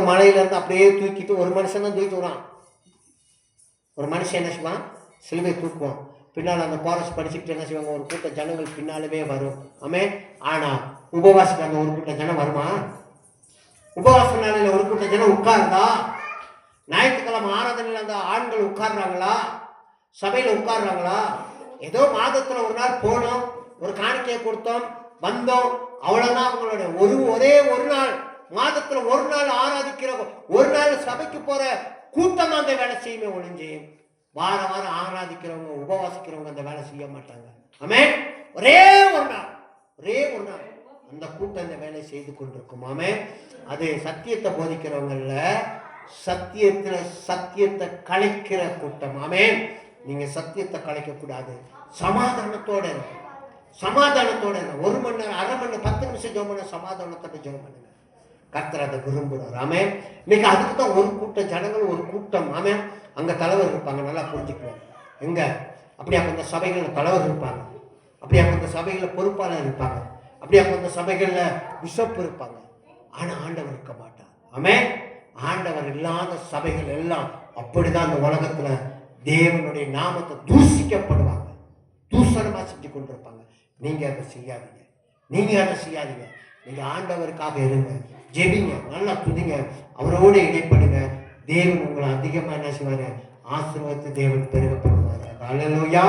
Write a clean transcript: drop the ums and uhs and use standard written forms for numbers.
மலையிலேருந்து அப்படியே தூக்கிட்டு ஒரு மனுஷன் தான் தூக்கிட்டு வரான். ஒரு மனுஷன் என்ன செய்வான்? சிலுவை தூக்குவான். பின்னால் அந்த கோரஸ் படிச்சுக்கிட்டு என்ன செய்வாங்க? ஒரு கூட்ட ஜனங்கள் பின்னாலுமே வரும். ஆமே. ஆனால் உபவாசிக்கு அந்த ஒரு கூட்ட ஜனம் வருமா? உபவாச நாளில் ஒரு கூட்ட ஜனம் உட்கார்ந்தா? ஞாயிற்றுக்கிழமை ஆராதனையில் அந்த ஆண்கள் உட்கார்றாங்களா? சபையில் உட்கார்றாங்களா? ஏதோ மாதத்தில் ஒரு நாள் போனோம், ஒரு காணிக்கையை கொடுத்தோம், வந்தோம், அவ்வளோதான் அவங்களுடைய ஒரே ஒரு நாள், மாதத்தில் ஒரு நாள் ஆராதிக்கிற, ஒரு நாள் சபைக்கு போற கூட்டம் அந்த வேலை செய்யுமே ஒழிஞ்சு வாரம் வாரம் ஆராதிக்கிறவங்க, உபவாசிக்கிறவங்க அந்த வேலை செய்ய மாட்டாங்க. ஆமே. ஒரே ஒரு நாள் அந்த கூட்டம் அந்த வேலை செய்து கொண்டிருக்கும். ஆமே. அது சத்தியத்தை போதிக்கிறவங்கல்ல, சத்தியத்தை கலைக்கிற கூட்டம். ஆமே. நீங்க சத்தியத்தை கலைக்க கூடாது. சமாதானத்தோட ஒரு மணி நேரம், அரை மணி நேரம், 10 நிமிஷம் ஜெபம் பண்ண சமாதானத்தோட ஜெபம் பண்ணுங்க. கர்த்தர் அதை விரும்புகிறார். ஆமே. இன்னைக்கு அதுக்கு தான் ஒரு கூட்டம் ஜனங்கள், ஒரு கூட்டம். ஆமே. அங்க தலைவர் இருப்பாங்க, நல்லா புரிஞ்சுக்குவாங்க. எங்க அப்படியே அந்த சபைகளில் தலைவர் இருப்பாங்க, அப்படியே அந்த சபைகளில் பொறுப்பாளர் இருப்பாங்க, அப்படியே அந்த சபைகளில் பிஷப் இருப்பாங்க. ஆனா ஆண்டவர் இருக்க மாட்டார். ஆமே. ஆண்டவர் இல்லாத சபைகள் எல்லாம் அப்படிதான் அந்த உலகத்துல தேவனுடைய நாமத்தை தூசிக்கப்படுவாங்க, தூசணமா செஞ்சு கொண்டிருப்பாங்க. நீங்க அதை செய்யாதீங்க. நீங்க ஆண்டவருக்காக இருங்க, ஜெபிங்க, நல்லா துதிங்க, அவரோடு இடைப்படுங்க. தேவன் உங்களை அதிகமா என்ன செய்வாரு? ஆசீர்வாதத்தை தேவன் பெருக பண்ணுவாரு. அல்லேலூயா.